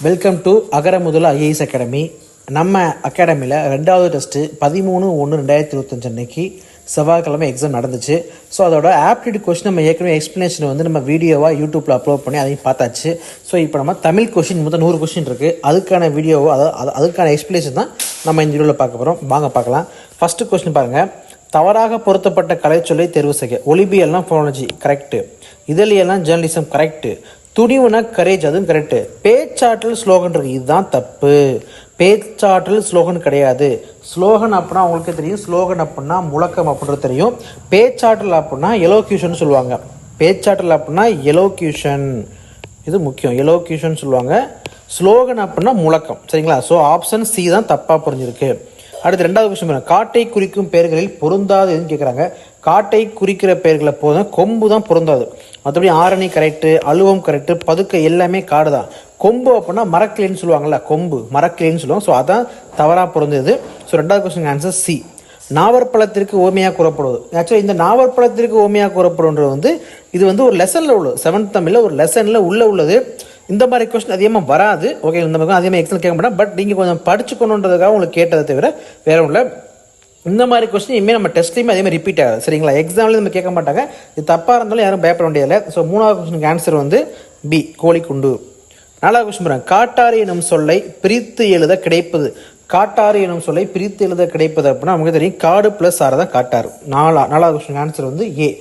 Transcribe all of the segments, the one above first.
Welcome to அகர முதல IAS academy. நம்ம அகாடமியில் 2வது டெஸ்ட்டு 13/1/2025 அன்னைக்கு செவ்வாய்க்கிழமை எக்ஸாம் நடந்துச்சு. ஸோ அதோட ஆப்டிடியூட் கொஸ்டின் நம்ம ஏற்கனவே எக்ஸ்ப்ளனேஷன் வந்து நம்ம வீடியோவாக யூடியூப்பில் அப்லோட் பண்ணி அதையும் பார்த்தாச்சு. ஸோ இப்போ நம்ம தமிழ் கொஸ்டின் மொத்தம் 100 கொஸ்டின் இருக்குது. அதுக்கான வீடியோவோ அதுக்கான எக்ஸ்ப்ளனேஷன் தான் நம்ம இந்த வீடியோவில் பார்க்க போகிறோம். வாங்க பார்க்கலாம். ஃபஸ்ட்டு கொஸ்டின் பாருங்கள். தவறாக பொருத்தப்பட்ட கலைச்சொல்லை தேர்வு செய்ய. ஒலிபியல்லாம் ஃபோனாலஜி கரெக்டு, இதழியெல்லாம் ஜேர்னலிசம் கரெக்டு, துணிவுனா கரேஜ் அதுவும் கரெக்டு, பேச்சாற்றல் ஸ்லோகன் இருக்குது இதுதான் தப்பு. பேச்சாற்றல் ஸ்லோகன் கிடையாது. ஸ்லோகன் அப்படின்னா உங்களுக்கு தெரியும், ஸ்லோகன் அப்படின்னா முழக்கம் அப்படின்றது தெரியும். பேச்சாற்றல் அப்படின்னா எலோக்யூஷன் சொல்லுவாங்க. பேச்சாற்றல் அப்படின்னா எலோக்யூஷன், இது முக்கியம், எலோக்யூஷன் சொல்லுவாங்க. ஸ்லோகன் அப்படின்னா முழக்கம். சரிங்களா? ஸோ ஆப்ஷன் சி தான் தப்பாக புரிஞ்சிருக்கு. அடுத்து 2வது கொஸ்டின், காட்டை குறிக்கும் பெயர்களில் பொருந்தாது எதுன்னு கேட்குறாங்க. காட்டை குறிக்கிற பெயர்களை போதும், கொம்பு தான் பொருந்தாது. மற்றபடி ஆரணி கரெக்டு, அலுவம் கரெக்டு, பதுக்க எல்லாமே காடு தான். கொம்பு அப்படின்னா மரக்கிளைன்னு சொல்லுவாங்கள்ல, கொம்பு மரக்கிளைன்னு சொல்லுவாங்க. ஸோ அதான் தவறாக பொருந்தது. ஸோ 2வது கொஸ்டின் ஆன்சர் சி. நாவற்பழத்திற்கு ஓமையாக கூறப்படுவது. ஆக்சுவலி இந்த நாவற்பழத்திற்கு ஓமையாக கூறப்படுன்றது வந்து இது வந்து ஒரு லெசனில் உள்ளது. 7th தமிழில் ஒரு லெசனில் உள்ளது. இந்த மாதிரி கொஸ்டின் அதிகமாக வராது. ஓகே, இந்த மாதிரி அதிகமாக எக்ஸாம் கேட்க மாட்டேன். பட் நீங்கள் கொஞ்சம் படிச்சுக்கணுன்றதுக்காக உங்களுக்கு கேட்டதை தவிர வேற ஒன்றும் இல்லை. இந்த மாதிரி கொஸ்டின் இனிமேல் நம்ம டெஸ்ட்லையுமே அதே மாதிரி ரிப்பீட் ஆகுது. சரிங்களா? எக்ஸாம்லேயும் நம்ம கேட்க மாட்டாங்க. இது தப்பாக இருந்தாலும் யாரும் பயப்பட வேண்டியதில்லை. ஸோ 3வது கொஸ்டினுக்கு ஆன்சர் வந்து பி, கோழிக்குண்டு. 4வது கொஸ்டின் பாருங்க. காட்டாறு எனும் சொல்லை பிரித்து எழுத கிடைப்பது. காட்டாறு எனும் சொல்லை பிரித்து எழுத கிடைப்பது அப்படின்னா நமக்கு தெரியும், காடு ப்ளஸ் ஆறு தான் காட்டாறு. 4வது கொஸ்டின் ஆன்சர் வந்து ஏ,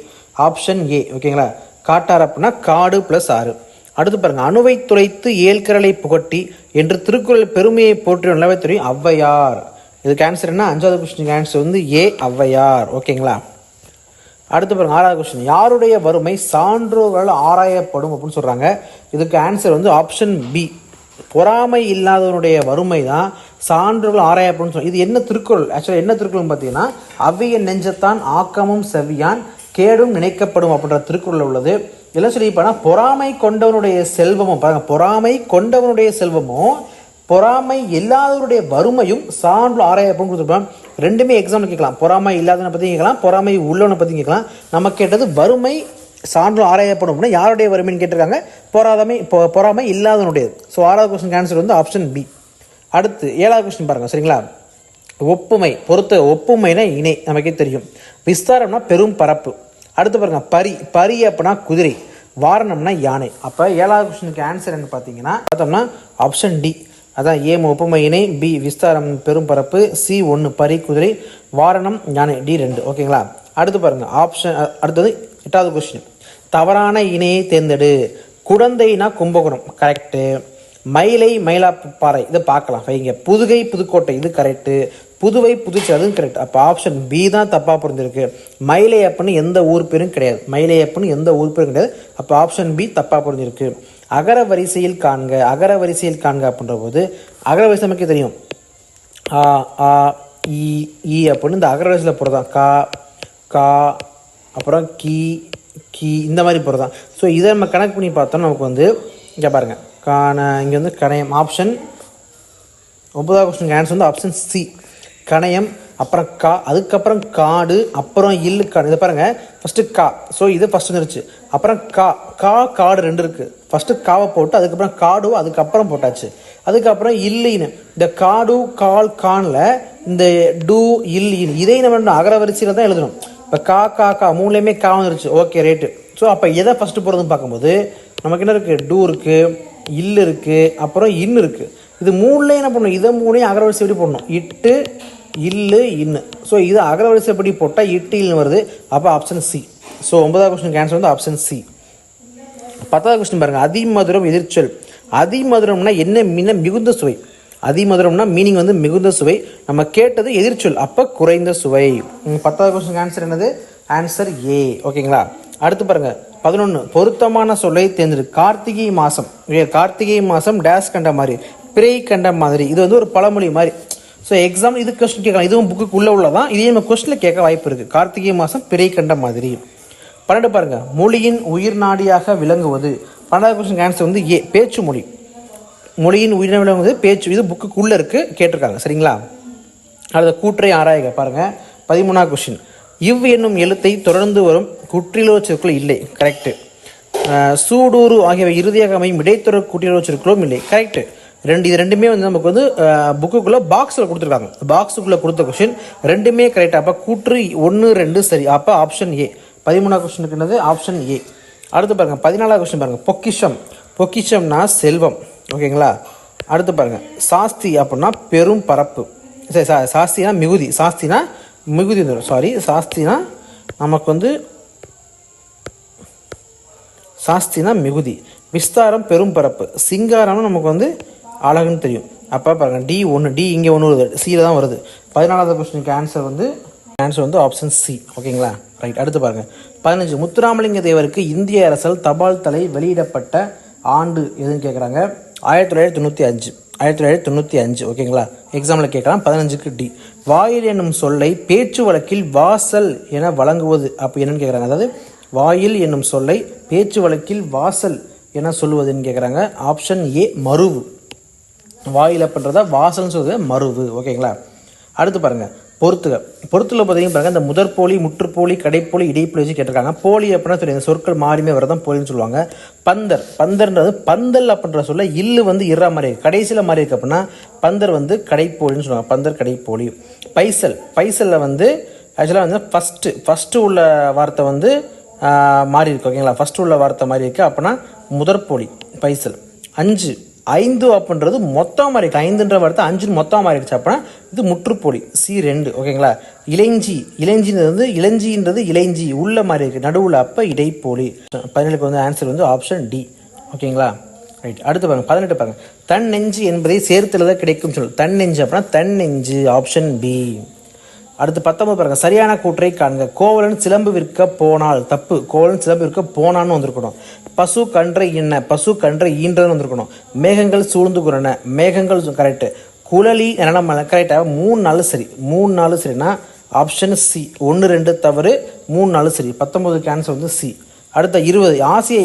ஆப்ஷன் ஏ. ஓகேங்களா? காட்டாறு அப்படின்னா காடு ப்ளஸ் ஆறு. அடுத்து பாருங்க. அணுவை துளைத்து ஏழ்கரலை புகட்டி என்று திருக்குறள் பெருமையை போற்றி நல்லவே தெரியும் ஔவையார். இதுக்கு ஆன்சர் என்ன? 5வது கொஸ்டின் ஆன்சர் வந்து ஏ, ஔவையார். ஓகேங்களா? அடுத்து பாருங்க. 6வது கொஸ்டின், யாருடைய வறுமை சான்றோர்கள் ஆராயப்படும் அப்படின்னு சொல்றாங்க. இதுக்கு ஆன்சர் வந்து ஆப்ஷன் பி, பொறாமை இல்லாதவனுடைய வறுமை தான் சான்றோர்கள் ஆராயப்படும் சொல்ல. இது என்ன திருக்குறள்? ஆக்சுவலாக என்ன திருக்குறள்னு பார்த்தீங்கன்னா, அவ்விய நெஞ்சத்தான் ஆக்கமும் செவ்வியான் கேடும் நினைக்கப்படும் அப்படின்ற திருக்குறள் உள்ளது. இதெல்லாம் சொல்லி இப்போ பொறாமை கொண்டவனுடைய செல்வமும் பாருங்க, பொறாமை கொண்டவனுடைய செல்வமும் பொறாமை இல்லாதவருடைய வறுமையும் சான்று ஆராயப்படும் கொடுத்துருப்பான். ரெண்டுமே எக்ஸாம்பிள் கேட்கலாம். பொறாமை இல்லாதவனை பற்றி கேட்கலாம், பொறாமை உள்ளவனை பற்றி கேட்கலாம். நம்ம கேட்டது வறுமை சான்று ஆராயப்படும் அப்படின்னா யாருடைய வறுமைன்னு கேட்டிருக்காங்க, பொறாமை இல்லாதவனுடையது. ஸோ 6வது கொஸ்டின் ஆன்சர் வந்து ஆப்ஷன் பி. அடுத்து 7வது கொஸ்டின் பாருங்க. சரிங்களா? ஒப்புமை பொறுத்த, ஒப்புமைனா இணை நமக்கே தெரியும். விஸ்தாரம்னா பெரும் பரப்பு. அடுத்து பாருங்க. பரி அப்படின்னா குதிரை, வாரணம்னா யானை. அப்போ 7வது கொஸ்டினுக்கு ஆன்சர் என்ன பார்த்தீங்கன்னா பார்த்தோம்னா ஆப்ஷன் டி. அதான் ஏ ஒப்புமை இணை, பி விஸ்தாரம் பெரும் பரப்பு, சி 1 பரி குதிரை, வாரணம் யானை, டி 2. ஓகேங்களா? அடுத்து பாருங்க. அடுத்தது 8வது கொஸ்டின், தவறான இணையை தேர்ந்தெடு. குடந்தைனா கும்பகோணம் கரெக்டு, மயிலை மயிலாப்பாறை இதை பார்க்கலாம் வைங்க, புதுகை புதுக்கோட்டை இது கரெக்டு, புதுவை புதுச்சேரி அதுவும் கரெக்ட். அப்போ ஆப்ஷன் பி தான் தப்பாக புரிஞ்சிருக்கு. மயிலை அப்படின்னு எந்த ஊர் பேரும் கிடையாது. மயிலை அப்படின்னு எந்த ஊர் பேரும் கிடையாது. அப்போ ஆப்ஷன் பி தப்பாக புரிஞ்சிருக்கு. அகர வரிசையில் காண்க. அகர வரிசையில் காண்க அப்படின்ற போது அகர வரிசை நமக்கு தெரியும், ஆ ஆ இ அப்படின்னு இந்த அகர வரிசையில் போகிறதான். கா கா அப்புறம் கி கி இந்த மாதிரி போகிறதான். ஸோ இதை நம்ம கணக்கு பண்ணி பார்த்தோம்னா நமக்கு வந்து இங்கே பாருங்கள், இங்கே வந்து கணையம். ஆப்ஷன் 9வது கொஸ்டின் ஆன்சர் வந்து ஆப்ஷன் சி, கணையம். அப்புறம் கா, அதுக்கப்புறம் காடு, அப்புறம் இல்லு காடு. இதை பாருங்கள், ஃபஸ்ட்டு கா. ஸோ இது ஃபஸ்ட்டு வந்துருச்சு. அப்புறம் காடு 2 இருக்குது. ஃபஸ்ட்டு காவை போட்டு அதுக்கப்புறம் காடு அதுக்கப்புறம் போட்டாச்சு. அதுக்கப்புறம் இல்லின்னு இந்த காடு கானில் இந்த டூ இல்லின்னு இதை நம்ம அகர வரிசையில் தான் எழுதணும். இப்போ கா 3லேயுமே கா வந்துருச்சு. Okay right. ஸோ அப்போ எதை ஃபஸ்ட்டு போகிறதுன்னு பார்க்கும்போது நமக்கு என்ன இருக்குது, டூ இருக்குது, இல்லு இருக்குது, அப்புறம் இன்னு இருக்குது. இது 3லேயும் என்ன பண்ணணும், இதை 3லையும் அகரவரிசை எப்படி போடணும், இட்டு இல்லு இன்னு. ஸோ இது அகரவரிசை எப்படி போட்டால் இட்டு இல்லு வருது. அப்போ ஆப்ஷன் சி. ஸோ 9வது கொஸ்டின் ஆன்சர் வந்து ஆப்ஷன் சி. 10வது கொஸ்டின் பாருங்கள். அதிமதுரம் எதிர்ச்சொல். அதிமதுரம்னா என்ன மீன, மிகுந்த சுவை. அதிமதுரம்னா மீனிங் வந்து மிகுந்த சுவை. நம்ம கேட்டது எதிர்ச்சொல், அப்போ குறைந்த சுவை. 10வது கொஸ்டின் ஆன்சர் என்னது, ஆன்சர் ஏ. ஓகேங்களா? அடுத்து பாருங்கள். 11 பொருத்தமான சொல்லை தேர்ந்தெடு. கார்த்திகை மாதம். கார்த்திகை மாதம் டேஸ் கண்ட மாதிரி, பிறை கண்ட மாதிரி. இது வந்து ஒரு பழமொழி மாதிரி. ஸோ எக்ஸாம் இது கொஸ்டின் கேட்கலாம். இதுவும் புக்குக்கு உள்ளதான். இதே நம்ம கொஸ்டினில் கேட்க வாய்ப்பு இருக்குது. கார்த்திகை மாதம் பிறை கண்ட மாதிரி. 12 பாருங்க. மொழியின் உயிர் நாடியாக விளங்குவது. 12வது கொஸ்டின் ஆன்சர் வந்து ஏ, பேச்சு மொழி. மொழியின் உயிர் விளங்குவது பேச்சு. இது புக்குக்கு உள்ளே இருக்குது, கேட்டிருக்காங்க. சரிங்களா? அடுத்த கூற்றை ஆராய்க பாருங்கள். 13வது கொஸ்டின், இவ் என்னும் எழுத்தை தொடர்ந்து வரும் குற்றிலோ சொற்கள் இல்லை கரெக்டு. சூடூறு ஆகியவை இறுதியாக அமையும் இடைத்தொடர் குற்றிலோ சொற்களும் இல்லை கரெக்டு. இது ரெண்டுமே வந்து நமக்கு வந்து புக்குக்குள்ளே பாக்ஸில் கொடுத்துருக்காங்க. பாக்ஸுக்குள்ளே கொடுத்த கொஷின் ரெண்டுமே கரெக்டாக. அப்போ கூற்று 1, 2 சரி. அப்போ ஆப்ஷன் ஏ. 13வது கொஸ்டினுக்கு என்னது ஆப்ஷன் ஏ. அடுத்து பாருங்கள் 14வது கொஸ்டின் பாருங்கள். பொக்கிஷம். பொக்கிஷம்னா செல்வம். ஓகேங்களா. அடுத்து பாருங்கள் சாஸ்தி அப்படின்னா பெரும் பரப்பு. சரி, சாஸ்தினா மிகுதி. சாஸ்தினா மிகுதி வந்துடும். சாரி, சாஸ்தினா நமக்கு வந்து சாஸ்தினா மிகுதி. விஸ்தாரம் பெரும் பரப்பு. சிங்காரம்னு நமக்கு வந்து அழகுன்னு தெரியும். அப்போ பாருங்கள் D1 டி இங்கே 1 வருது, சியில் தான் வருது. 14வது கொஸ்டினுக்கு ஆன்சர் வந்து ஆப்ஷன் சி. ஓகேங்களா. ரைட். அடுத்து பாருங்கள் 15. முத்துராமலிங்க தேவருக்கு இந்திய அரசால் தபால் தலை வெளியிடப்பட்ட ஆண்டு எதுன்னு கேட்குறாங்க. 1995. 1995. ஓகேங்களா. எக்ஸாம்பிள் கேட்கலாம். 15க்கு டி. வாயில் என்னும் சொல்லை பேச்சு வழக்கில் வாசல் என வழங்குவது அப்போ என்னன்னு கேட்குறாங்க. அதாவது வாயில் என்னும் சொல்லை பேச்சு வழக்கில் வாசல் என சொல்லுவதுன்னு கேட்குறாங்க. ஆப்ஷன் ஏ மருவு. வாயில் அப்படின்றத வாசல்னு சொல்லுது மருவு. ஓகேங்களா. அடுத்து பாருங்கள் பொறுத்துக. பொறுத்துல பார்த்தீங்கன்னா பாருங்கள், இந்த முதற்போலி, முற்றுப்போலி, கடைப்போலி, இடைப்போலி வச்சு கேட்டிருக்காங்க. போலி அப்படின்னா சொல்லி இந்த சொற்கள் மாறிமே வரதான் போலின்னு சொல்லுவாங்க. பந்தர். பந்தர்ன்றது பந்தல் அப்படின்ற சொல்ல இல்லு வந்து இறா மாதிரி இருக்குது, கடைசியில் மாறி இருக்கு அப்படின்னா பந்தர் வந்து கடைப்போலின்னு சொல்லுவாங்க. பந்தர் கடைப்போலி. பைசல். பைசலில் வந்து ஆக்சுவலாக வந்து ஃபஸ்ட்டு உள்ள வார்த்தை வந்து மாறி இருக்கு. ஓகேங்களா. ஃபஸ்ட்டு உள்ள வார்த்தை மாறி இருக்குது அப்படின்னா முதற்போலி பைசல். 5 அப்படின்றது மொத்தம் மாறி இருக்கு. 5ன்ற வார்த்தை 5 மொத்தம் மாறிடுச்சு அப்படின்னா இது முற்றுப்போலி. C2. ஓகேங்களா. இளைஞ்சி. இளஞ்சின்றது இளைஞ்சி உள்ள மாறி இருக்கு நடுவில், அப்போ இடைப்போலி. 17க்கு வந்து ஆன்சர் வந்து ஆப்ஷன் டி. ஓகேங்களா. ரைட். அடுத்து பாருங்க 18 பாருங்க. தன் நெஞ்சு என்பதை சேர்த்துல கிடைக்கும் சொல். தன் நெஞ்சு அப்படின்னா தன் நெஞ்சு. Option B. அடுத்து 19 பாருங்க. சரியான கூற்றை காண்க. கோவலன் சிலம்பு விற்க போனால் தப்பு. கோவலன் சிலம்பு விற்க போனான்னு வந்திருக்கணும். பசு கன்றை இன்ன, பசு கன்றை ஈன்றன்னு வந்திருக்கணும். மேகங்கள் சூழ்ந்து குறன, மேகங்கள் கரெக்டு. குழலி என்னென்ன கரெக்டாக 3 4 சரி. 3 4 சரினா ஆப்ஷன் சி. 1 2 தவறு, 3 4 சரி. 19க்கு ஆன்சர் வந்து சி. அடுத்த 20. ஆசிய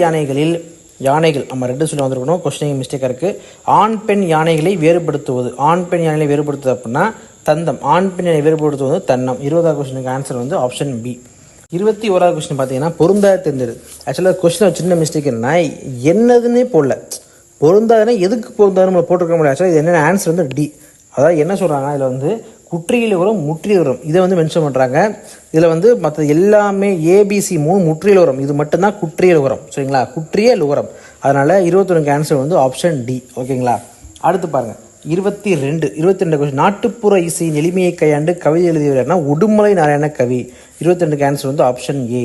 யானைகள் நம்ம 2 சொல்லி வந்திருக்கணும். கொஸ்டினிங் மிஸ்டேக்காக இருக்குது. ஆண் பெண் யானைகளை வேறுபடுத்துவது. ஆண் பெண் யானைகளை வேறுபடுத்துவது அப்படின்னா தந்தம். ஆண் பெண் யானை வேறுபடுத்துவது தன்னம். 20வது கொஸ்டினுக்கு ஆன்சர் வந்து ஆப்ஷன் பி. 21வது கொஸ்டின் பார்த்தீங்கன்னா பொருந்தாத தெரிஞ்சது. ஆக்சுவலாக கொஸ்டின் சின்ன மிஸ்டேக் என்னதுன்னே போடல. பொருந்தாதுன்னா எதுக்கு பொருந்தாது நம்ம போட்டிருக்க முடியாது. ஆக்சுவலாக இது என்னென்ன ஆன்சர் வந்து டி. அதாவது என்ன சொல்கிறாங்கன்னா இதில் வந்து குற்றியல் உரம், முற்றியல் உரம் இதை வந்து மென்ஷன் பண்ணுறாங்க. இதில் வந்து மற்ற எல்லாமே ABC 3 முற்றியல் உரம், இது மட்டும்தான் குற்றியல் உரம். சரிங்களா. குற்றியல் உரம். அதனால் 21க்கு ஆன்சர் வந்து ஆப்ஷன் டி. ஓகேங்களா. அடுத்து பாருங்கள் 22 கொஸ்டின். நாட்டுப்புற இசையின் எளிமையை கையாண்டு கவிதை எழுதியவர்னா உடுமலை நாராயண கவி. 22க்கு ஆன்சர் வந்து ஆப்ஷன் ஏ.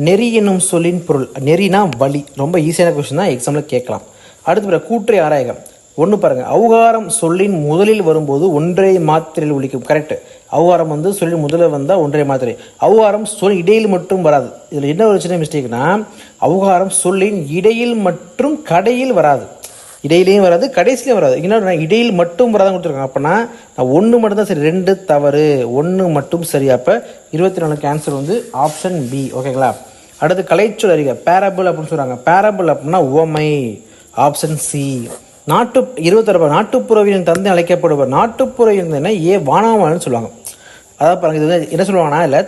நெறி என்னும் சொல்லின் பொருள். நெறினா வழி. ரொம்ப ஈஸியான கொஸ்டின் தான், எக்ஸாமில் கேட்கலாம். அடுத்து பாருங்க கூற்றை ஆராயகம். 1 பாருங்க. அவுகாரம் சொல்லின் முதலில் வரும்போது ஒன்றை மாத்திரையில் ஒழிக்கும். கரெக்ட். அவுகாரம் வந்து சொல்லின் முதலில் வந்தால் ஒன்றை மாத்திரை. அவுகாரம் சொல் இடையில் மட்டும் வராது. இதில் என்ன ஒரு சின்ன மிஸ்டேக்னா அவுகாரம் சொல்லின் இடையில் மற்றும் கடையில் வராது. இடையிலையும் வராது, கடைசிலையும் வராது. இன்னொரு இடையில் மட்டும் வராதான் கொடுத்துருக்காங்க. அப்படின்னா நான் 1 மட்டும் தான் சரி, 2 தவறு, 1 மட்டும் சரி. அப்போ 24க்கு ஆன்சர் வந்து ஆப்ஷன் பி. ஓகேங்களா. அடுத்து கலைச்சொல் அறிக. பேரபிள் அப்படின்னு சொல்கிறாங்க. பேரபிள் அப்படின்னா உவமை. Option C. 26 நாட்டுப்புறவியலின் தந்தை அழைக்கப்படுவார். நாட்டுப்புறவியல் என்ன ஏ வானாமலைன்னு சொல்லுவாங்க. அதாவது பாருங்க, இது வந்து என்ன சொல்லுவாங்கன்னா இல்லை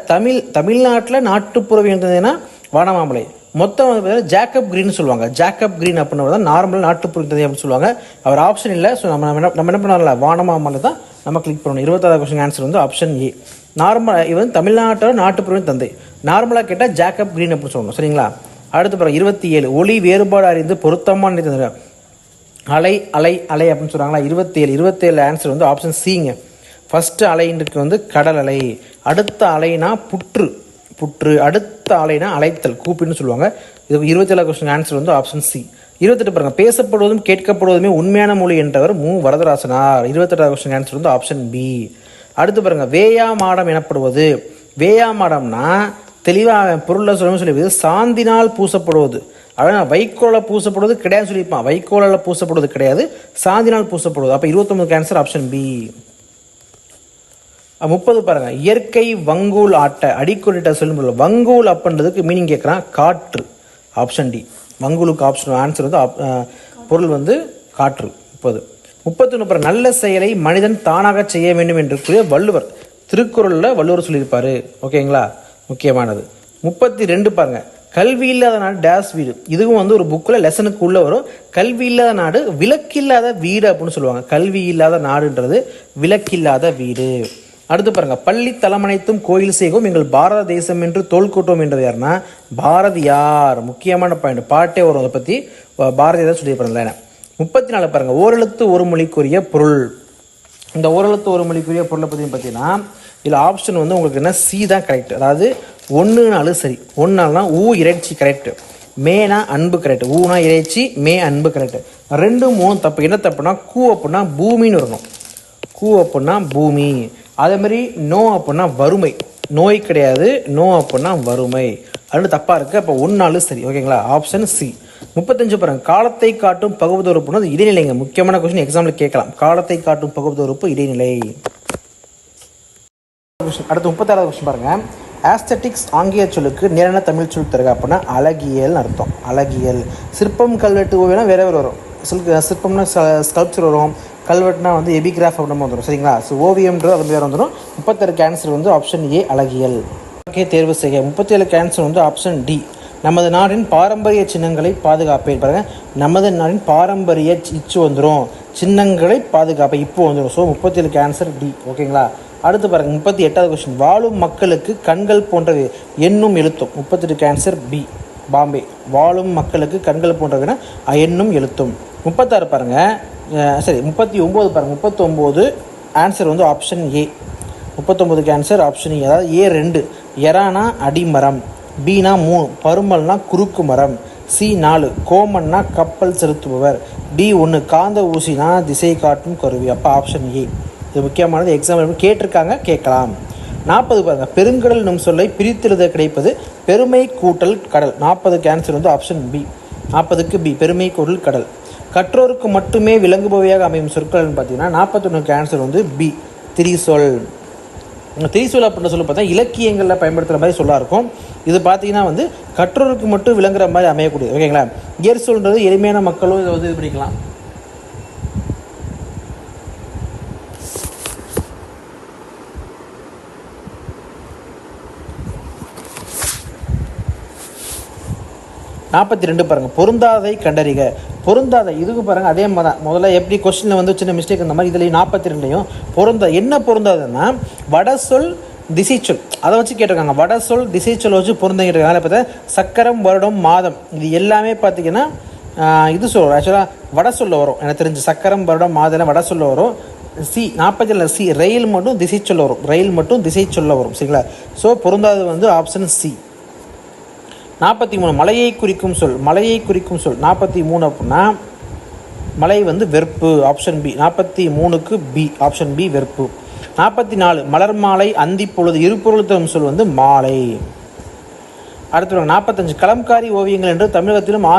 தமிழ்நாட்டில் நாட்டுப்புறவியல் தந்தைன்னா வானமாமலை. மொத்தம் வந்து பார்த்தீங்கன்னா ஜேக்கப் கிரீன் சொல்லுவாங்க. ஜேக்கப் கிரீன் அப்படின்னு தான் நார்மல் நாட்டுப்புற தந்தை அப்படின்னு சொல்லுவாங்க. அவர் ஆப்ஷன் இல்லை. ஸோ நம்ம என்ன பண்ணல, வானமாமலை தான் நம்ம கிளிக் பண்ணணும். 26வது கொஸ்டின் ஆன்சர் வந்து ஆப்ஷன் ஏ. நார்மல் இது வந்து தமிழ்நாட்டோட நாட்டுப்புறவியல் தந்தை. நார்மலாக கேட்டால் ஜேக்கப் கிரீன் அப்படின்னு சொல்லணும். சரிங்களா. அடுத்து பாருங்க 27. ஒளி வேறுபாடு அறிந்து பொருத்தமான தந்தை. அலை அப்படின்னு சொல்கிறாங்களா. 27 ஆன்சர் வந்து ஆப்ஷன் சிங்க. ஃபஸ்ட்டு அலைன்றது வந்து கடல் அலை. அடுத்த அலைனா புற்று. அடுத்த அலைனா அலைத்தல், கூப்பின்னு சொல்லுவாங்க. இதுக்கு 27 கொஸ்டின் ஆன்சர் வந்து ஆப்ஷன் சி. 28 பாருங்க. பேசப்படுவதும் கேட்கப்படுவதுமே உண்மையான மொழி என்றவர் மு வரதராசனார். 28வது கொஸ்டின் ஆன்சர் வந்து ஆப்ஷன் பி. அடுத்து பாருங்க வேயா மாடம் எனப்படுவது. வேயா மாடம்னா தெளிவாக பொருளை சொல்லுவது சாந்தினால் பூசப்படுவது. அதான் வைக்கோலில் பூசப்படுவது கிடையாது சொல்லியிருப்பான். வைக்கோலில் பூசப்படுவது கிடையாது, சாந்தினால் பூசப்படுவது. அப்போ 29க்கு ஆன்சர் ஆப்ஷன் பி. 30 பாருங்க. இயற்கை வங்கூல் ஆட்ட அடிக்கொடிட்ட சொல்லும். வங்கூல் அப்படின்றதுக்கு மீனிங் கேட்குறான் காற்று. Option D. வங்கூலுக்கு ஆப்ஷன் ஆன்சர் வந்து பொருள் வந்து காற்று. 31 பாருங்க. நல்ல செயலை மனிதன் தானாக செய்ய வேண்டும் என்று கூறிய வள்ளுவர். திருக்குறளில் வள்ளுவர் சொல்லியிருப்பாரு. ஓகேங்களா, முக்கியமானது. 32 பாருங்க. கல்வி இல்லாத நாடு டேஸ் வீடு. இதுவும் வந்து ஒரு புக்கில் லெசனுக்கு உள்ளே வரும். கல்வி இல்லாத நாடு விலக்கில்லாத வீடு அப்படின்னு சொல்லுவாங்க. கல்வி இல்லாத நாடுன்றது விலக்கில்லாத வீடு. அடுத்து பாருங்க, பள்ளி தலமனைத்தும் கோயில் செய்வோம் எங்கள் பாரத தேசம் என்று தோல் கூட்டம் என்றது யாருன்னா பாரதியார். முக்கியமான பாயிண்ட், பாட்டே வரும் அதை பற்றி, பாரதியார் சொல்லியிருப்பாங்க. 34 பாருங்க, ஓரெழுத்து ஒரு மொழிக்குரிய பொருள். இந்த ஓரெழுத்து ஒரு மொழிக்குரிய பொருளை பற்றி பார்த்தீங்கன்னா இதில் ஆப்ஷன் வந்து உங்களுக்கு என்ன, சி தான் கரெக்ட். அதாவது 1 சரி, 1 ஊ இறைச்சி கரெக்ட், மேனா அன்பு கரெக்ட், ஊனா இறைச்சி, மே அன்பு கரெக்ட். 2, 3 தப்பு. என்ன தப்புனா கூ அப்படின்னா பூமின்னு வரணும், கூ அப்படின்னா பூமி. அதே மாதிரி நோ அப்படின்னா வறுமை, நோய் கிடையாது, நோ அப்படின்னா வறுமை. அது தப்பாக இருக்குது. அப்போ 1 சரி, ஓகேங்களா, ஆப்ஷன் சி. 35 பாருங்க, காலத்தை காட்டும் பகுவது உறுப்புனா அது இடைநிலைங்க. முக்கியமான கொஸ்டின் எக்ஸாம்பிள் கேட்கலாம். காலத்தை காட்டும் பகுவது உறுப்பு இடைநிலை. அடுத்து 36வது கொஸ்டின் பாருங்க, ஆஸ்தட்டிக்ஸ் ஆங்கில சொல்லுக்கு நேரான தமிழ் சொல் தருக அப்படின்னா அழகியல் அர்த்தம். அழகியல். சிற்பம் கல்வெட்டு ஓவியம்னா வேற வரும். சிற்பம்னா ஸ்கல்ப்சர் வரும், கல்வெட்டுனா வந்து எபிகிராஃப் அப்படின்னு வந்துடும், சரிங்களா. ஸோ ஓவியம்ன்றது அது வேறு வந்துடும். 36 கேன்சர் வந்து ஆப்ஷன் ஏ அழகியல். ஓகே, தேர்வு செய்ய. 37 கேன்சர் வந்து ஆப்ஷன் டி நமது நாட்டின் பாரம்பரிய சின்னங்களை பாதுகாப்பேன். பாருங்கள், நமது நாட்டின் பாரம்பரிய இச்சு வந்துடும், சின்னங்களை பாதுகாப்பேன் இப்போ வந்துடும். ஸோ 37 கேன்சர் டி, ஓகேங்களா. அடுத்து பாருங்கள், 38வது கொஸ்டின், வாழும் மக்களுக்கு கண்கள் போன்றவை என்னும் எழுத்தும். 38 கேன்சர் பி பாம்பே. வாழும் மக்களுக்கு கண்கள் போன்றவைனா என்னும் எழுத்தும். 36 பாருங்கள், சரி 39 பாருங்கள், 39 ஆன்சர் வந்து option A. 39 cancer option A. அதாவது A2 எரானா அடிமரம், B-னா 3 பருமல்னா குறுக்கு மரம், C-4 கோமன்னா கப்பல் செலுத்துபவர், D-1 காந்த ஊசினா திசை காட்டும் கருவி. அப்போ ஆப்ஷன் ஏ. இது முக்கியமானது, எக்ஸாம்பிள் கேட்டிருக்காங்க, கேட்கலாம். 40 பாருங்கள், பெருங்கடல் என்னும் சொல்லை பிரித்தெழுத கிடைப்பது பெருமை கூட்டல் கடல். 40 கேன்சர் வந்து ஆப்ஷன் பி. 40க்கு பி, பெருமை கூட்டல் கடல். கற்றோருக்கு மட்டுமே விளங்குபவையாக அமையும் சொற்கள்னு பார்த்தீங்கன்னா 41 கேன்சர் வந்து பி, திரிசொல். திரிசொல் அப்படின்ற சொல்ல பார்த்தா இலக்கியங்களில் பயன்படுத்துகிற மாதிரி சொல்லாக இருக்கும். இது பார்த்தீங்கன்னா வந்து கற்றோருக்கு மட்டும் விளங்குற மாதிரி அமையக்கூடியது, ஓகேங்களா. இயற் சொல்ன்றது எளிமையான மக்களும் இதை வந்து இது பண்ணிக்கலாம். நாற்பத்தி 42 பாருங்கள், பொருந்தாதை கண்டறிக. பொருந்தாத இதுக்கு பாருங்கள் அதே மாதிரி தான். முதல்ல எப்படி கொஸ்டினில் வந்து சின்ன மிஸ்டேக் இந்த மாதிரி இதுலேயும் 42லையும் பொருந்தா என்ன பொருந்தாதுன்னா வட சொல் திசை சொல் அதை வச்சு கேட்டிருக்காங்க. வட சொல் திசை சொல் வச்சு பொருந்தங்கிட்டிருக்காங்க. பார்த்தா சக்கரம் வருடம் மாதம் இது எல்லாமே பார்த்திங்கன்னா இது சொல்லுவோம். ஆக்சுவலாக வட சொல்ல வரும், எனக்கு தெரிஞ்சு சக்கரம் வருடம் மாதம் வட சொல்ல வரும். சி 40 சி ரயில் மட்டும் திசை சொல்ல வரும், ரயில் மட்டும் திசை சொல்ல வரும், சரிங்களா. ஸோ பொருந்தாது வந்து ஆப்ஷன் சி. 43 மலையை குறிக்கும் சொல். மலையை குறிக்கும் சொல் 43 அப்படின்னா மலை வந்து வெறுப்பு, ஆப்ஷன் பி. 43க்கு பி, ஆப்ஷன் பி வெறுப்பு. 44 மலர் மாலை அந்தி பொழுது இருபொருள் தரும் சொல் வந்து மாலை. அடுத்து 45 கலம்காரி ஓவியங்கள் என்று தமிழகத்திலும்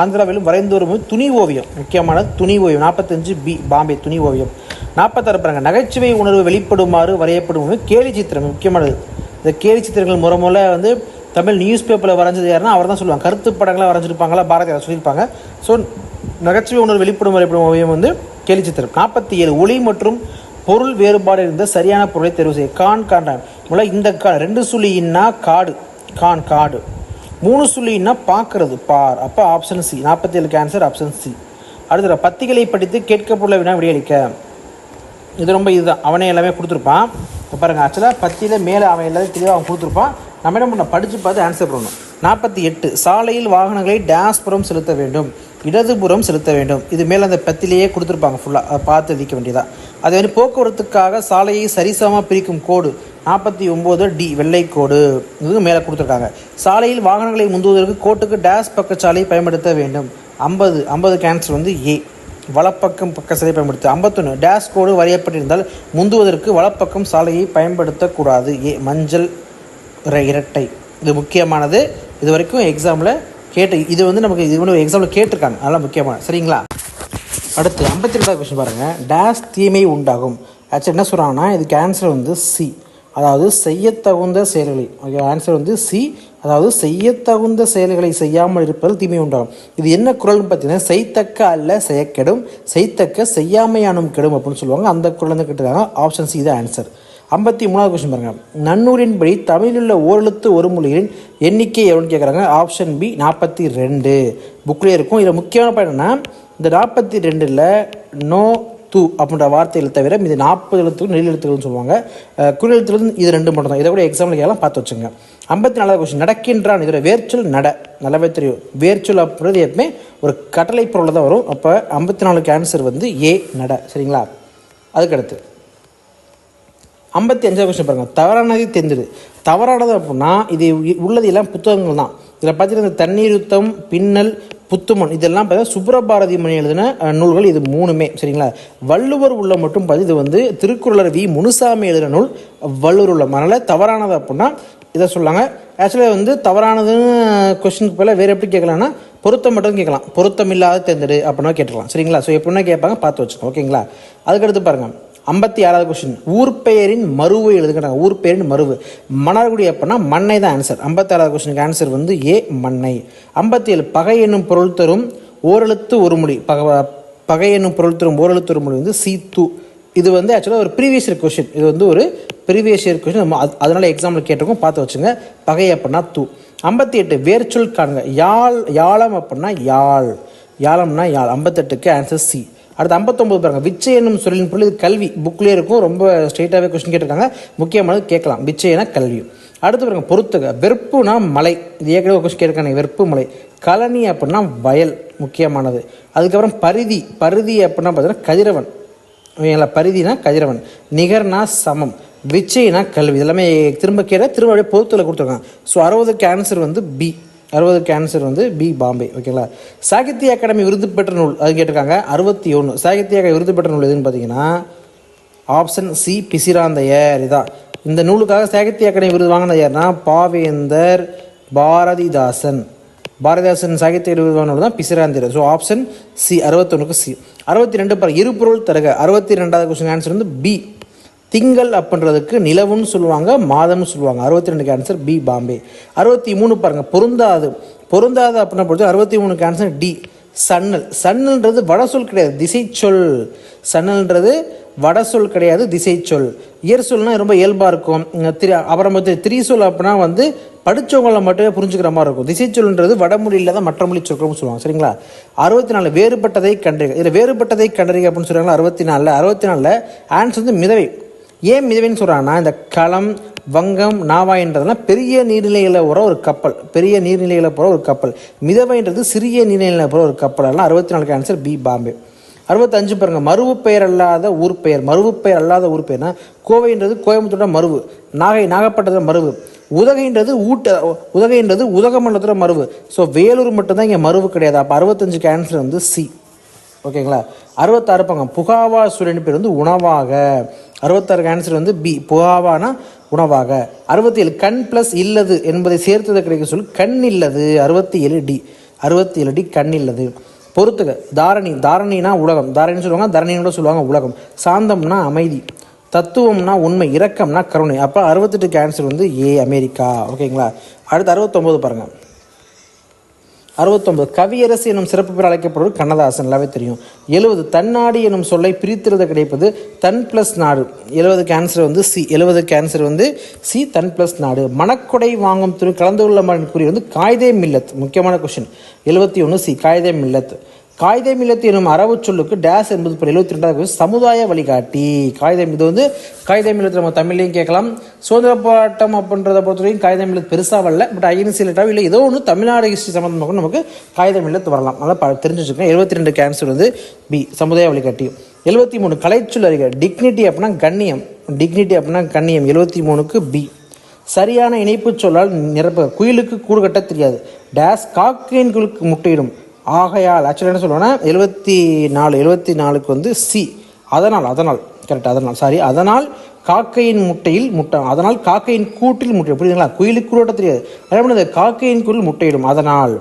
ஆந்திராவிலும் வரைந்து வரும் துணி ஓவியம். முக்கியமானது துணி ஓவியம். 45 பி பாம்பே, துணி ஓவியம். 46 பாருங்க, நகைச்சுவை உணர்வு வெளிப்படுமாறு வரையப்படும் கேலி சித்திரம். முக்கியமானது இந்த கேலி சித்திரங்கள் முறை வந்து தமிழ் நியூஸ் பேப்பரில் வரைஞ்சது யாருன்னா அவர் தான் சொல்லுவாங்க. கருத்து படங்களாக வரைஞ்சிருப்பாங்களா, பாரதியார் சொல்லியிருப்பாங்க. ஸோ நகைச்சுவை உணர்வு வெளிப்படும் வரைப்படும் ஓவியம் வந்து கேலி சித்திரம். 47 ஒளி மற்றும் பொருள் வேறுபாடு இருந்த சரியான பொருளை தேர்வு செய்ய. காண்டான் இந்த 2 சுழின்னா காடு, காடு. 3 சுழின்னா பார்க்கறது, பார். அப்போ option C. 47 cancer option C. அடுத்த பத்திகளை படித்து கேட்கப்பட்டுள்ள வினா விடையளிக்க. இது ரொம்ப இதுதான், அவனே எல்லாமே கொடுத்துருப்பான். இப்போ பாருங்கள், ஆக்சுவலாக பத்தியில் மேலே அவன் எல்லாத்தையும் தெளிவாக அவன் கொடுத்துருப்பான். நம்ம என்ன பண்ண படித்து பார்த்து ஆன்சர் பண்ணணும். 48 சாலையில் வாகனங்களை டேஷ்புறம் செலுத்த வேண்டும், இடதுபுறம் செலுத்த வேண்டும். இது மேலே அந்த பத்திலேயே கொடுத்துருப்பாங்க ஃபுல்லாக, அதை பார்த்து எழுதிக்க வேண்டியதான். அதே மாதிரி போக்குவரத்துக்காக சாலையை சரிசமமாக பிரிக்கும் கோடு 49 டி வெள்ளை கோடு, இது மேலே கொடுத்துருக்காங்க. சாலையில் வாகனங்களை முந்துவதற்கு கோட்டுக்கு டேஷ் பக்கச்சாலை பயன்படுத்த வேண்டும். 50 கேன்சர் வந்து ஏ, வலப்பக்கம் பக்க சாலை பயன்படுத்த. 51 டேஷ் கோடு வரையப்பட்டிருந்தால் முந்துவதற்கு வலப்பக்கம் சாலையை பயன்படுத்தக்கூடாது. ஏ மஞ்சள் இரட்டை. இது முக்கியமானது, இது வரைக்கும் எக்ஸாமில் இது வந்து நமக்கு இது ஒன்று எக்ஸாமில் கேட்டிருக்காங்க, அதெல்லாம் முக்கியமான, சரிங்களா. அடுத்து 52வது கொஸ்டின் பாருங்கள், டேஷ் தீமை உண்டாகும். ஆக்சுவலி என்ன சொல்கிறாங்கன்னா இதுக்கு ஆன்சர் வந்து சி, அதாவது செய்யத்தகுந்த செயல்களை. ஓகே, ஆன்சர் வந்து சி, அதாவது செய்யத்தகுந்த செயல்களை செய்யாமல் இருப்பதில் தீமை உண்டாகும். இது என்ன குறள்னு பார்த்தீங்கன்னா செய்தக்க அல்ல செய்யக்கெடும், செய்தக்க செய்யாமையானும் கெடும் அப்படின்னு சொல்லுவாங்க. அந்த குறள் வந்து கேட்டிருக்காங்க. ஆப்ஷன் சி தான் ஆன்சர். 53வது கொஸ்டின் பாருங்கள், நன்னூரின்படி தமிழில் உள்ள ஓரெழுத்து ஒரு மொழிகளின் எண்ணிக்கை எவ்வளோன்னு கேட்குறாங்க. ஆப்ஷன் பி 42 புக்லேயே இருக்கும். இதில் முக்கியமான பாயிண்ட் என்னன்னா, இந்த 42ல் நோ தூ அப்படின்ற வார்த்தைகள் தவிர இது 40 எழுத்துக்கள் நெல் எழுத்துக்கள்னு சொல்லுவாங்க. குறி எழுத்துக்கள் இது 2 மட்டும் தான். இதை கூட எக்ஸாம்பிள் கேட்கலாம், பார்த்து வச்சுங்க. 54வது கொஸ்டின், நடக்கின்றான். இதோட வேர்ச்சொல் நட, நல்லாவே தெரியும். வேர்ச்சொல் அப்படின்றது எப்பவுமே ஒரு கட்டளை பொருள் தான் வரும். அப்போ 54க்கு ஆன்சர் வந்து ஏ நட. சரிங்களா? அதுக்கடுத்து 55வது கொஸ்டின் பாருங்கள், தவறானதை தெரிஞ்சிடு. தவறானது அப்படின்னா இது உள்ளது எல்லாம் புத்தகங்கள் தான். இதில் பார்த்தீங்கன்னா தண்ணீர் யுத்தம், பின்னல், புத்துமன் இதெல்லாம் பார்த்தா சுப்ரபாரதி மணி எழுதின நூல்கள். இது 3மே சரிங்களா? வள்ளுவர் உள்ள மட்டும் பார்த்து இது வந்து திருக்குறளர் வி முனுசாமி எழுதின நூல் வள்ளுவர் உள்ள. அதனால் தவறானது அப்படின்னா இதை சொல்லாங்க. ஆக்சுவலாக வந்து தவறானதுன்னு கொஸ்டினுக்கு போல வேறு எப்படி கேட்கலாம்னா பொருத்தம் மட்டும் கேட்கலாம். பொருத்தம் இல்லாத தேர்ந்தெடு அப்படின்னா கேட்டுக்கலாம். சரிங்களா? ஸோ எப்படின்னா கேட்பாங்க, பார்த்து வச்சுக்கோங்க. ஓகேங்களா? அதுக்கடுத்து பாருங்கள் 56வது கொஸ்டின், ஊர் பெயரின் மருவை எழுதுகிறாங்க. ஊர் பெயரின் மருவு மன்னார்குடி அப்படின்னா மண்ணை தான் ஆன்சர். 56வது கொஸ்டினுக்கு ஆன்சர் வந்து ஏ மண்ணை. 57 பகை என்னும் பொருள் தரும் ஓரெழுத்து ஒரு மொழி. பகை என்னும் பொருள் தரும் ஓரெழுத்து ஒரு மொழி வந்து சி து. இது வந்து ஆக்சுவலாக ஒரு ப்ரீவியஸ் இயர் கொஸ்டின். இது வந்து ஒரு ப்ரீவியஸ் இயர் கொஸ்டின். அதனால எக்ஸாம்பிள் கேட்டிருக்கோம், பார்த்து வச்சுங்க. பகை அப்படின்னா தூ. 58 வேர்ச்சொல் காண்க. யாழம் அப்படின்னா யாழ். யாழம்னா யாழ். 58க்கு ஆன்சர் சி. அடுத்து 59 பாருங்கள், விச்சை என்னும் சொல்லின் பொருள். இது கல்வி புக்லேயே இருக்கும். ரொம்ப ஸ்ட்ரெயிட்டாகவே கொஸ்டின் கேட்டிருக்காங்க. முக்கியமானது கேட்கலாம். விச்சைனா கல்வி. அடுத்து பாருங்க பொறுத்துக. வெறுப்புனா மலை. இது ஏற்கனவே கொஸ்டின் கேட்டிருக்காங்க. வெறுப்பு மலை. கழனி அப்படின்னா வயல், முக்கியமானது. அதுக்கப்புறம் பரிதி. பரிதி அப்படின்னா பார்த்தீங்கன்னா கதிரவன். ஓகேங்களா? பரிதினா கதிரவன். நிகர்னா சமம். விச்சைனா கல்வி. இதெல்லாமே திரும்ப கேட்ட திரும்ப அப்படியே பொறுத்தில் கொடுத்துருக்காங்க. ஸோ 60க்கு ஆன்சர் வந்து பி. 60க்கு ஆன்சர் வந்து பி பாம்பே. ஓகேங்களா? சாகித்ய அகாடமி விருது பெற்ற நூல் அது கேட்டிருக்காங்க. 61 சாகித்ய அகாடமி விருது பெற்ற நூல் எதுன்னு பார்த்தீங்கன்னா ஆப்ஷன் சி பிசிராந்தையர். இதான் இந்த நூலுக்காக சாகித்ய அகாடமி விருது வாங்கினது யாருன்னா பாவேந்தர் பாரதிதாசன். பாரதிதாசன் சாகித்ய விருது வாங்கினது தான் பிசிராந்தையர். ஸோ ஆப்ஷன் சி 61க்கு சி. 62 பாருங்க, இருபொருள் தருக. 62வது கொஸ்டின் ஆன்சர் வந்து பி. திங்கள் அப்படின்றதுக்கு நிலவுன்னு சொல்லுவாங்க, மாதம்னு சொல்லுவாங்க. 62க்கு ஆன்சர் பி பாம்பே. 63 பாருங்கள், பொருந்தாது. பொருந்தாது அப்படின்னா பொறுத்து 63க்கு ஆன்சர் டி சன்னல். சன்னல்ன்றது வட சொல் கிடையாது, திசை சொல். சன்னல்ன்றது வட சொல் கிடையாது, திசை சொல். இயற் சொல்னால் ரொம்ப இயல்பாக இருக்கும். அப்புறம் திரிசொல் அப்படின்னா வந்து படித்தவங்களை மட்டுமே புரிஞ்சுக்கிற மாதிரி இருக்கும். திசை சொல்ன்றது வடமொழி இல்லாத மற்ற மொழி சொற்கள்னு சொல்லுவாங்க. சரிங்களா? 64 வேறுபட்டதை கண்டறிக. இதில் வேறுபட்டதை கண்டறிக அப்படின்னு சொல்கிறாங்களா 64 ஆன்சர் வந்து மிதவை. ஏன் மிதவைன்னு சொல்கிறாங்கன்னா இந்த களம் வங்கம் நாவாயின்றதெல்லாம் பெரிய நீர்நிலைகளை போகிற ஒரு கப்பல். பெரிய நீர்நிலைகளை போகிற ஒரு கப்பல். மிதவைன்றது சிறிய நீர்நிலைகளை போகிற ஒரு கப்பல். அதெல்லாம் 64க்கு ஆன்சர் பி பாம்பே. 65 பாருங்கள், மருவு பெயர் அல்லாத ஊர் பெயர். மருவு பெயர் அல்லாத ஊர் பெயர்னா கோவைன்றது கோயம்புத்தூரோட மருவு. நாகை நாகப்பட்டதோட மருவு. உதகைன்றது உதகைன்றது உதகமண்டலத்தோட மருவு. ஸோ வேலூர் மட்டும்தான் இங்கே மருவு கிடையாது. அப்போ 65க்கு ஆன்சர் வந்து சி. ஓகேங்களா? 66 பாங்க, புகாவா சூரியன் பேர் வந்து உணவாக. 66க்கு ஆன்சர் வந்து பி புகாவானா உணவாக. 67 கண் ப்ளஸ் இல்லது என்பதை சேர்த்தது கிடைக்க சொல்லி கண் இல்லது. 67 டி. 67 டி கண் இல்லது. பொறுத்துக. தாரணி. தாரணினா உலகம். தாரணின்னு சொல்லுவாங்க, தரணின்னு சொல்லுவாங்க உலகம். சாந்தம்னா அமைதி. தத்துவம்னா உண்மை. இரக்கம்னா கருணை. அப்போ 68க்கு ஆன்சர் வந்து ஏ அமெரிக்கா. ஓகேங்களா? அடுத்து 69 பாருங்கள். 69 கவியரசு எனும் சிறப்பு பெயர் அழைக்கப்படுவது கண்ணதாசன், எல்லாமே தெரியும். 70 தன்னாடு எனும் சொல்லை பிரித்திருத கிடைப்பது தன் ப்ளஸ் நாடு. 70க்கு ஆன்சர் வந்து சி. 70க்கு ஆன்சர் வந்து சி தன் ப்ளஸ் நாடு. மணக்கொடை வாங்கும் துணி கலந்து கொள்ள கூறிய வந்து காயிதே மில்லத். முக்கியமான கொஸ்டின். 71 சி காயிதே மில்லத். காயிதே மில்லத் எனும் அரபு சொல்லுக்கு டேஸ் என்பது 72வது சமுதாய வழிகாட்டி. காயிதே இது வந்து காயிதே மில்லத் நம்ம தமிழ்லையும் கேட்கலாம். சுதந்திர போராட்டம் அப்படின்றத பொறுத்தவரைக்கும் காயிதே மில்லத் பெருசாக வரல. பட் ஐஎன்சி லெட்டாவும் இல்லை ஏதோ ஒன்று தமிழ்நாடு ஹிஸ்ட்ரி சம்மந்தமாக கூட நமக்கு காயிதே மில்லத் வரலாம். நல்லா தெரிஞ்சு வச்சுக்கோங்க. 72க்கு ஆன்சர் வந்து பி சமுதாய வழிகாட்டி. 73 கலைச்சொல் அறிக. டிக்னிட்டி அப்படின்னா கண்ணியம். டிக்னிட்டி அப்படின்னா கண்ணியம். 73க்கு பி. சரியான இணைப்பு சொல்லால் நிரப்ப. குயிலுக்கு கூடு கட்ட தெரியாது. டேஸ் காக்கையின் குயிலுக்கு முட்டையிடும். ஆகையால் ஆக்சுவலாக என்ன சொல்லுவாங்கன்னா 74க்கு வந்து சி. அதனால் கரெக்ட். அதனால் காக்கையின் முட்டையில் அதனால் காக்கையின் கூட்டில் முட்டை. புரியுதுங்களா? குயிலுக்கு கூட்ட தெரியாது, என்ன காக்கையின் கூட்டில் முட்டையிடும். அதனால்.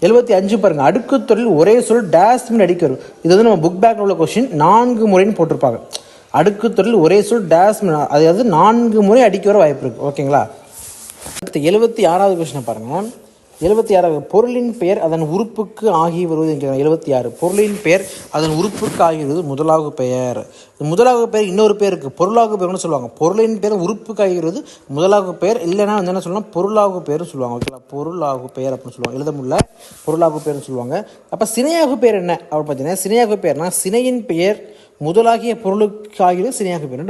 75 பாருங்க, அடுக்குத்தொழில் ஒரே சொல் டேஸ் மீன் அடிக்க வரும். இது வந்து நம்ம புக் பேக்கில் உள்ள கொஸ்டின் 4 முறைன்னு போட்டிருப்பாங்க. அடுக்குத்தொழில் ஒரே சொல் டேஸ் மீன், அதாவது 4 முறை அடிக்க வர வாய்ப்பு இருக்குது. ஓகேங்களா? அடுத்து 76வது கொஸ்டினை பாருங்கள். 76 பொருளின் பெயர் அதன் உறுப்புக்கு ஆகி வருவது என்கிறார். 76 பொருளின் பெயர் அதன் உறுப்புக்கு ஆகி வருவது முதலாகு பெயர். முதலாகு பெயர் இன்னொரு பேர் இருக்குது, பொருளாகு பெயர்னு சொல்லுவாங்க. பொருளின் பெயர் உறுப்புக்கு ஆகி வருவது முதலாகு பெயர், இல்லைன்னா வந்து என்ன சொல்லலாம், பொருளாகு பெயர்னு சொல்லுவாங்க. ஓகேங்களா, பொருளாகு பெயர் அப்படின்னு சொல்லுவாங்க. எழுத முடியல, பொருளாகு பெயர்னு சொல்லுவாங்க. அப்போ சினையாகு பெயர் என்ன அப்படின்னு பார்த்தீங்கன்னா, சினையாகு பெயர்னா சினையின் பெயர் முதலாகிய பொருளுக்காகிறது சினையாகு பேர்.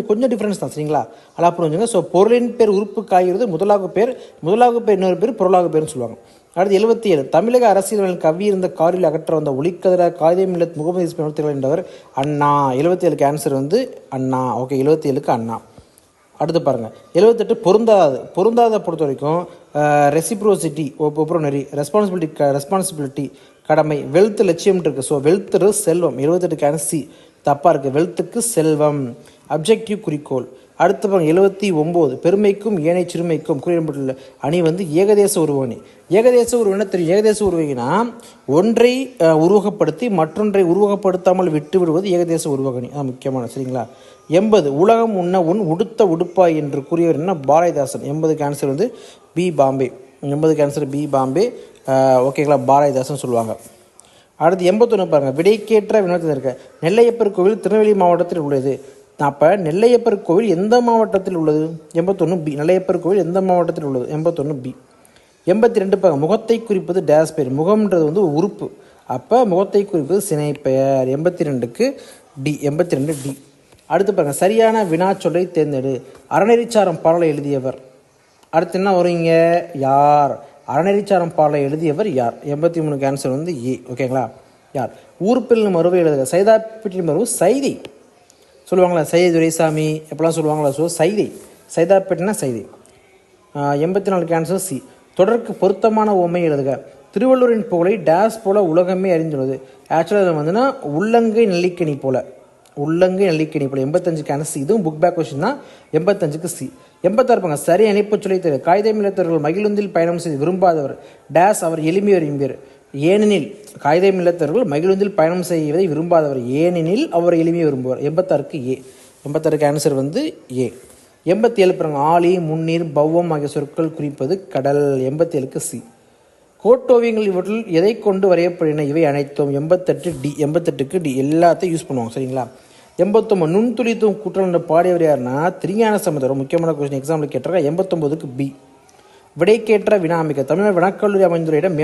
கொஞ்சம் டிஃப்ரென்ஸ் தான், சரிங்களா, அதான் புரிஞ்சுங்க. ஸோ பொருளின் பேர் உறுப்புக்காகிறது முதலாகு பேர், முதலாகு பேர் இன்னொரு பேர் பொருளாகு பேர்னு சொல்லுவாங்க. அடுத்து 77 தமிழக அரசியல் கவ்வியிருந்த காரில் அகற்ற வந்த ஒளிக்கதிர காகிதம் இல்லத் முகமது இஸ்மாயில் என்றவர் அண்ணா. 77க்கு ஆன்சர் வந்து அண்ணா. ஓகே, 77க்கு அண்ணா. அடுத்து பாருங்கள் 78 பொருந்தாத பொறுத்த வரைக்கும் ரெசிப்ரோசிட்டி ஒப்புரநெறி, ரெஸ்பான்சிபிலிட்டி கடமை, வெல்த் லட்சியம் இருக்குது. ஸோ வெல்த்து செல்வம். 78க்கு ஆன்சர் சி தப்பாக இருக்குது. வெல்த்துக்கு செல்வம், அப்ஜெக்டிவ் குறிக்கோள். அடுத்து பாருங்க 79 பெருமைக்கும் ஏனை சிறுமைக்கும் குறிப்பிட்டுள்ள அணி வந்து ஏகதேச உருவணி. ஏகதேச உருவனை தெரியும். ஏகதேச உருவகினா ஒன்றை உருவகப்படுத்தி மற்றொன்றை உருவகப்படுத்தாமல் விட்டு விடுவது ஏகதேச உருவகணி. அது முக்கியமான, சரிங்களா. 80 உலகம் உண்ண உன் உடுத்த உடுப்பாய் என்று கூறியவர் என்ன, பாரதிதாசன். 80க்கு ஆன்சர் வந்து பி பாம்பே. 80க்கு ஆன்சர் பி பாம்பே. ஓகேங்களா, பாரதிதாசன் சொல்லுவாங்க. அடுத்து 81 பாருங்கள் விடைக்கேற்ற வினோதத்தில் இருக்க நெல்லையப்பர் கோவில் திருநெல்வேலி மாவட்டத்தில் உள்ளது. அப்போ நெல்லையப்பர் கோவில் எந்த மாவட்டத்தில் உள்ளது? 81 பி. நெல்லையப்பர் கோவில் எந்த மாவட்டத்தில் உள்ளது? 81 பி. 82 பாருங்கள் முகத்தை குறிப்பது டேஸ் பெயர். முகம்ன்றது வந்து உறுப்பு, அப்போ முகத்தை குறிப்பது சினை பெயர். 82க்கு டி. 82 டி. அடுத்து பாருங்கள் சரியான வினா சொல்லை தேர்ந்தெடு. அறநெறிச்சாரம் பாடலை எழுதியவர். அடுத்து என்ன வருவீங்க, யார்? அறநெறிச்சாரம் பாடலை எழுதியவர் யார்? 83க்கு ஆன்சர் வந்து ஏ. ஓகேங்களா, யார்? ஊர்ப்பில் மறுவை எழுதுக சைதாப்பேட்டை மறுவு சைதை சொல்லுவாங்களா, சைதை துரைசாமி எப்படிலாம் சொல்லுவாங்களா. ஸோ சைதை, சைதாப்பேட்டைனா சைதை. 84க்கு ஆன்சர் சி. தொடருக்கு பொருத்தமான உவமை எழுதுக. திருவள்ளுவரின் புகழை டேஸ் போல உலகமே அறிந்துள்ளது. ஆக்சுவலாக வந்துன்னா உள்ளங்கை நெல்லிக்கனி போல, உள்ளங்கை நெல்லிக்கனி போல. 85க்கு ஆன்சர் சி. இதுவும் புக் பேக் கொஸ்டின் தான். 85க்கு சி. 86 பாங்க சரி அணைப்பு சொல்லி தரு. காகிதம் இல்லத்தவர்கள் மகிழுந்தில் பயணம் செய்து விரும்பாதவர் டேஸ் அவர் எளிமையர் என்பர். ஏனெனில் காகிதம் இல்லத்தவர்கள் மகிழுந்தில் பயணம் செய்வதை விரும்பாதவர், ஏனெனில் அவர் எளிமையை விரும்புவார். 86க்கு ஏ. 86க்கு ஆன்சர் வந்து ஏ. 87 பாருங்க ஆழி முன்னீர் பௌவம் ஆகிய சொற்கள் குறிப்பது கடல். 87க்கு சி. கோட்டோவியங்கள் இவற்றில் எதை கொண்டு வரையப்படுகின்றன? இவை அனைத்தும். 88 டி. 88க்கு டி. எல்லாத்தையும் யூஸ் பண்ணுவாங்க, சரிங்களா. 89 நுண்துளித்தும் குற்றம் பாடியவர் யாருன்னா திருஞான சம்பந்தர். முக்கியமான கொஸ்டின் எக்ஸாம்பிள் கேட்டிருக்கா. 89க்கு பி. விடைக்கேற்ற வினா அமைக்க. தமிழ்நாடு வனக்கல்லூரி அமைந்துள்ள இடம்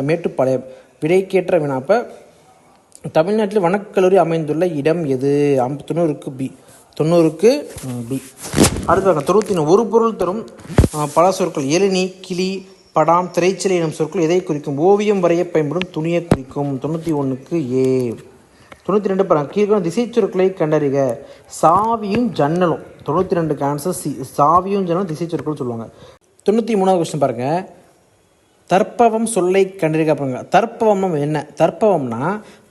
மேட்டுப்பாளையம். விடைக்கேற்ற வினா. அப்போ தமிழ்நாட்டில் வனக்கல்லூரி அமைந்துள்ள இடம் எது? 90க்கு பி. 90க்கு பி. அடுத்து 91 ஒரு பொருள் தரும் பல சொற்கள். எழினி, கிளி, படாம், திரைச்சிலை எனும் சொற்கள் எதை குறிக்கும்? ஓவியம் வரைய பயன்படும் துணியை குறிக்கும். 91க்கு ஏ. 92 பாருங்க கீழ்காணும் திசை சொற்களை கண்டறிக. சாவியும் ஜன்னலும். 92க்கு ஆன்சர் சி. சாவியும் ஜன்னலும் திசை சொற்கள் சொல்லுவாங்க. 93வது கொஸ்டின் பாருங்க தற்பவம் சொல்லை கண்டறிக பாருங்க. தற்பவம் என்ன? தற்பவம்னா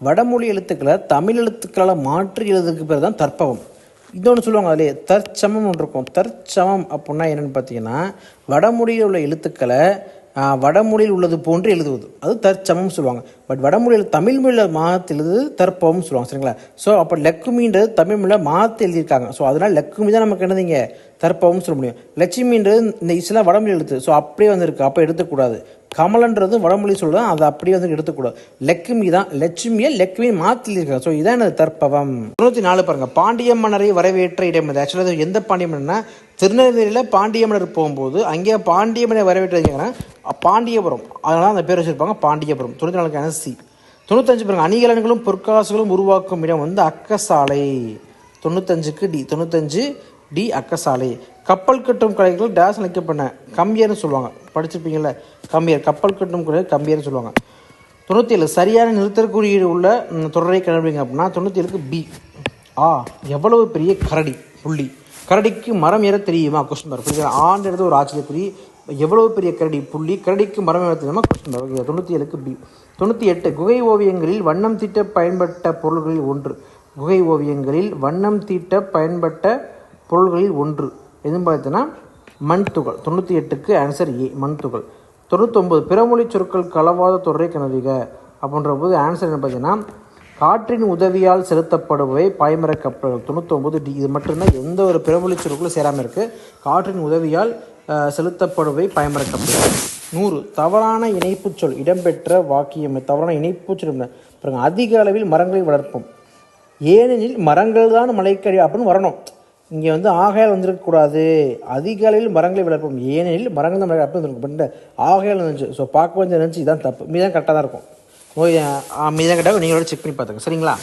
வடமொழி எழுத்துக்களை தமிழ் எழுத்துக்களால் மாற்றி எழுதுறதுக்கு பேர் தான் தற்பவம். இன்னொன்று சொல்லுவாங்க அதிலே தற்சமம் ஒன்று இருக்கும். தற்சமம் அப்படின்னா என்னென்னு பார்த்தீங்கன்னா வடமொழியில் உள்ள எழுத்துக்களை வடமொழியில் உள்ளது போன்று எழுதுவது, அது தற்சமம் சொல்லுவாங்க. பட் வடமொழியில் தமிழ் மொழியில் மாற்றி எழுதுவது தற்பவம் சொல்லுவாங்க, சரிங்களா. ஸோ அப்போ லக்குமின்றது தமிழ் மொழியில் மாற்றி எழுதியிருக்காங்க. ஸோ அதனால் லக்குமி தான் நமக்கு என்னதுங்க தற்பவம் சொல்ல முடியும். லட்சுமின்றது இந்த இஸ்லாம் வடமொழி எழுத்து, ஸோ அப்படியே வந்துருக்கு, அப்போ எடுத்துக்கூடாது. கமலன்றது வடமொழி சொல்லுதான், அதை அப்படியே வந்து எடுத்துக்கூடாது. லக்குமி தான் லட்சுமியை லக்குமி மாற்றி எழுதியிருக்காங்க. ஸோ இதான் எனது தற்பவம். 94 பாருங்க பாண்டிய மன்னரை வரவேற்ற இடம் இது. ஆக்சுவலாக எந்த பாண்டிய மன்னர்னா திருநெல்வேலியில் பாண்டிய மன்னர் போகும்போது அங்கே பாண்டிய மன்னர் வரவேற்று பாண்டியபுரம், அதனால அந்த பேர் வச்சிருப்பாங்க பாண்டியபுரம். 94க்கான சி. 95 பாருங்க அணிகலன்களும் பொற்காசுகளும் உருவாக்கும் இடம் வந்து அக்கசாலை. 95க்கு டி. 95 டி அக்கசாலை. கப்பல் கட்டும் கலைகள் டேஸ் அழைக்கப்பட்ட கம்பியர்னு சொல்லுவாங்க, படிச்சிருப்பீங்கள்ல கம்பியர். கப்பல் கட்டும் கலை கம்பியர்னு சொல்லுவாங்க. 97 சரியான நிறுத்தற்குறியீடு உள்ள தொடரை கண்டுபிடிங்க அப்படின்னா 97க்கு பி. எவ்வளவு பெரிய கரடி புள்ளி. கரடிக்கு மரம் ஏற தெரியுமா? கொஸ்டின் பார். புரியுது, ஆன்றது ஒரு ஆச்சரியக்குறி. எவ்வளவு பெரிய கரடி புள்ளி, கரடிக்கு மரம் ஏற தெரியுமா? கொஸ்டின் பார். 97க்கு பி. 98 குகை ஓவியங்களில் வண்ணம் தீட்ட பயன்பட்ட பொருள்களில் ஒன்று. குகை ஓவியங்களில் வண்ணம் தீட்ட பயன்பட்ட பொருள்களில் ஒன்று எதுன்னு பார்த்தீங்கன்னா மண் துகள். 98க்கு ஆன்சர் ஏ மண் துகள். 99 பிறமொழி சொற்கள் கலவாத தொடரை கணவிக அப்படின்ற போது ஆன்சர் என்ன பார்த்தீங்கன்னா காற்றின் உதவியால் செலுத்தப்படுபவை பாய்மர கப்பல்கள். 99 டி. இது மட்டும்தான் எந்த ஒரு பிறமொழி சொற்களும் சேராமல் இருக்குது. காற்றின் உதவியால் செலுத்தப்படுபவை பாய்மர கப்பல்கள். 100 தவறான இணைப்புச்சொல் இடம்பெற்ற வாக்கியம். தவறான இணைப்புச்சொல் பாருங்க. அதிக அளவில் மரங்களை வளர்ப்போம், ஏனெனில் மரங்கள் தான் மலைக்கடி அப்படின்னு வரணும். இங்கே வந்து ஆகையால் வந்துருக்கக்கூடாது. அதிக அளவில் மரங்களை வளர்ப்போம், ஏனெனில் மரங்கள் தான் மலை அப்படின்னு வந்துருக்கு. ஆகையால் வந்துச்சு. ஸோ பார்க்க வந்து இருந்துச்சு, இதான் தப்பு. மீதான் கரெக்டாக தான் இருக்கும். மீதான் கரெக்டாக நீங்களோட செக் பண்ணி பார்த்துங்க. சரிங்களா?